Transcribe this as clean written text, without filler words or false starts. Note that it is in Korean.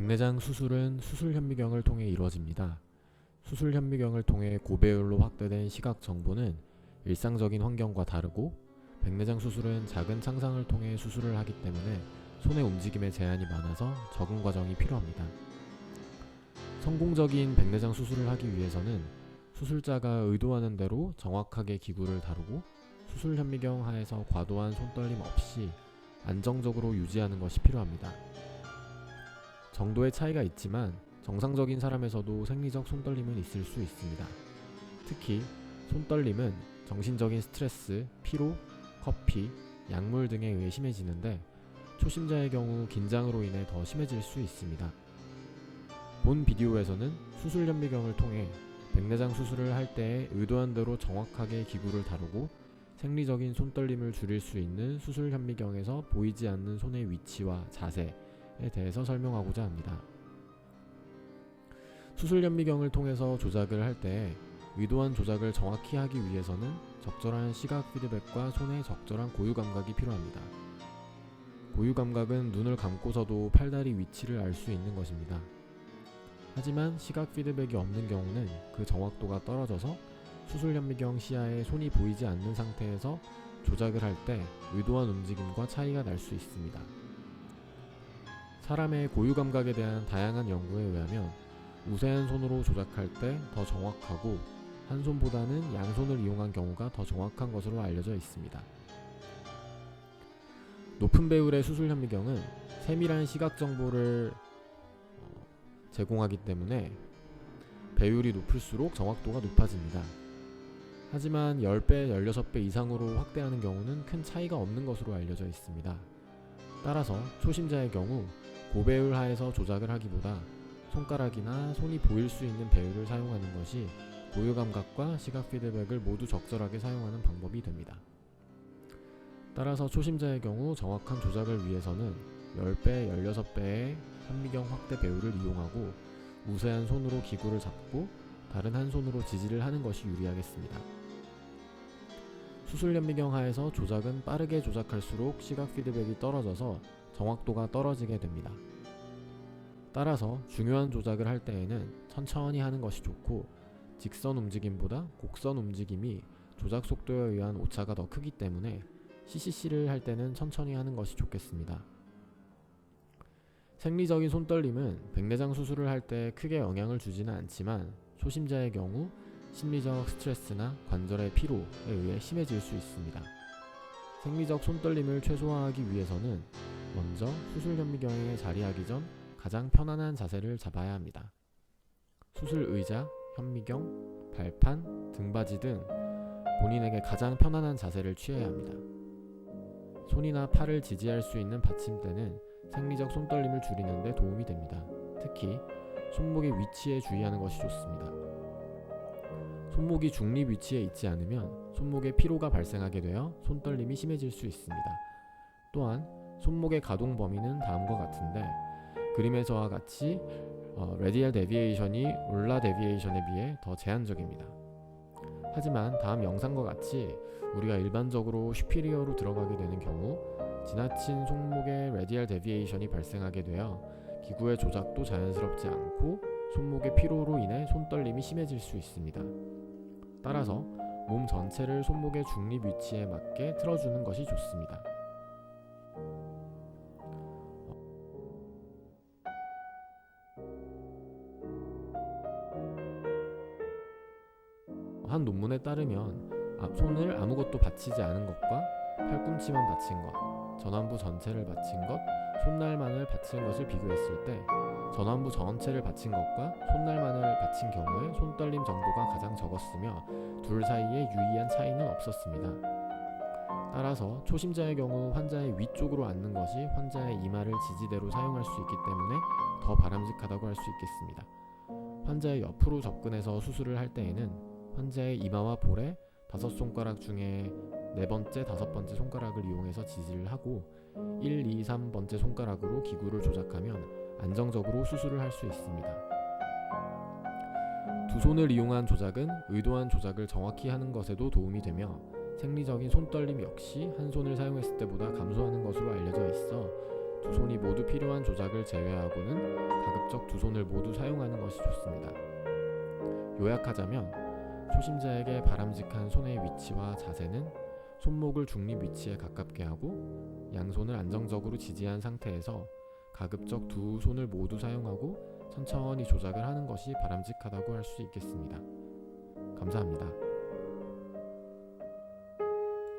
백내장 수술은 수술 현미경을 통해 이루어집니다. 수술 현미경을 통해 고배율로 확대된 시각 정보는 일상적인 환경과 다르고, 백내장 수술은 작은 창상을 통해 수술을 하기 때문에 손의 움직임에 제한이 많아서 적응 과정이 필요합니다. 성공적인 백내장 수술을 하기 위해서는 수술자가 의도하는 대로 정확하게 기구를 다루고, 수술 현미경 하에서 과도한 손떨림 없이 안정적으로 유지하는 것이 필요합니다. 정도의 차이가 있지만 정상적인 사람에서도 생리적 손떨림은 있을 수 있습니다. 특히 손떨림은 정신적인 스트레스, 피로, 커피, 약물 등에 의해 심해지는데, 초심자의 경우 긴장으로 인해 더 심해질 수 있습니다. 본 비디오에서는 수술 현미경을 통해 백내장 수술을 할 때에 의도한 대로 정확하게 기구를 다루고 생리적인 손떨림을 줄일 수 있는 수술 현미경에서 보이지 않는 손의 위치와 자세에 대해서 설명하고자 합니다. 수술 현미경을 통해서 조작을 할 때 의도한 조작을 정확히 하기 위해서는 적절한 시각 피드백과 손의 적절한 고유 감각이 필요합니다. 고유 감각은 눈을 감고서도 팔다리 위치를 알 수 있는 것입니다. 하지만 시각 피드백이 없는 경우는 그 정확도가 떨어져서 수술 현미경 시야에 손이 보이지 않는 상태에서 조작을 할 때 의도한 움직임과 차이가 날 수 있습니다. 사람의 고유 감각에 대한 다양한 연구에 의하면 우세한 손으로 조작할 때 더 정확하고, 한 손보다는 양손을 이용한 경우가 더 정확한 것으로 알려져 있습니다. 높은 배율의 수술 현미경은 세밀한 시각 정보를 제공하기 때문에 배율이 높을수록 정확도가 높아집니다. 하지만 10배, 16배 이상으로 확대하는 경우는 큰 차이가 없는 것으로 알려져 있습니다. 따라서 초심자의 경우 고배율 하에서 조작을 하기보다 손가락이나 손이 보일 수 있는 배율을 사용하는 것이 고유 감각과 시각 피드백을 모두 적절하게 사용하는 방법이 됩니다. 따라서 초심자의 경우 정확한 조작을 위해서는 10배, 16배의 현미경 확대 배율을 이용하고 우세한 손으로 기구를 잡고 다른 한 손으로 지지를 하는 것이 유리하겠습니다. 수술 현미경 하에서 조작은 빠르게 조작할수록 시각 피드백이 떨어져서 정확도가 떨어지게 됩니다. 따라서 중요한 조작을 할 때에는 천천히 하는 것이 좋고, 직선 움직임보다 곡선 움직임이 조작 속도에 의한 오차가 더 크기 때문에 CCC를 할 때는 천천히 하는 것이 좋겠습니다. 생리적인 손떨림은 백내장 수술을 할 때 크게 영향을 주지는 않지만 초심자의 경우 심리적 스트레스나 관절의 피로에 의해 심해질 수 있습니다. 생리적 손떨림을 최소화하기 위해서는 먼저 수술 현미경에 자리하기 전 가장 편안한 자세를 잡아야 합니다. 수술 의자, 현미경, 발판, 등받이 등 본인에게 가장 편안한 자세를 취해야 합니다. 손이나 팔을 지지할 수 있는 받침대는 생리적 손떨림을 줄이는 데 도움이 됩니다. 특히 손목의 위치에 주의하는 것이 좋습니다. 손목이 중립 위치에 있지 않으면 손목에 피로가 발생하게 되어 손떨림이 심해질 수 있습니다. 또한 손목의 가동 범위는 다음과 같은데, 그림에서와 같이 레디얼 데비에이션이 올라 데비에이션에 비해 더 제한적입니다. 하지만 다음 영상과 같이 우리가 일반적으로 슈피리어로 들어가게 되는 경우 지나친 손목의 레디얼 데비에이션이 발생하게 되어 기구의 조작도 자연스럽지 않고 손목의 피로로 인해 손떨림이 심해질 수 있습니다. 따라서 몸 전체를 손목의 중립 위치에 맞게 틀어주는 것이 좋습니다. 한 논문에 따르면 손을 아무것도 받치지 않은 것과 팔꿈치만 받친 것, 전완부 전체를 받친 것, 손날만을 받친 것을 비교했을 때 전완부 전체를 받친 것과 손날만을 받친 경우에 손떨림 정도가 가장 적었으며 둘 사이에 유의한 차이는 없었습니다. 따라서 초심자의 경우 환자의 위쪽으로 앉는 것이 환자의 이마를 지지대로 사용할 수 있기 때문에 더 바람직하다고 할 수 있겠습니다. 환자의 옆으로 접근해서 수술을 할 때에는 환자의 이마와 볼에 5손가락 중에 4번째, 5번째 손가락을 이용해서 지지를 하고 1, 2, 3번째 손가락으로 기구를 조작하면 안정적으로 수술을 할 수 있습니다. 두 손을 이용한 조작은 의도한 조작을 정확히 하는 것에도 도움이 되며 생리적인 손떨림 역시 한 손을 사용했을 때보다 감소하는 것으로 알려져 있어 두 손이 모두 모두 필요한 조작을 제외하고는 가급적 두 손을 모두 사용하는 것이 좋습니다. 요약하자면 초심자에게 바람직한 손의 위치와 자세는 손목을 중립 위치에 가깝게 하고 양손을 안정적으로 지지한 상태에서 가급적 두 손을 모두 사용하고 천천히 조작을 하는 것이 바람직하다고 할 수 있겠습니다. 감사합니다.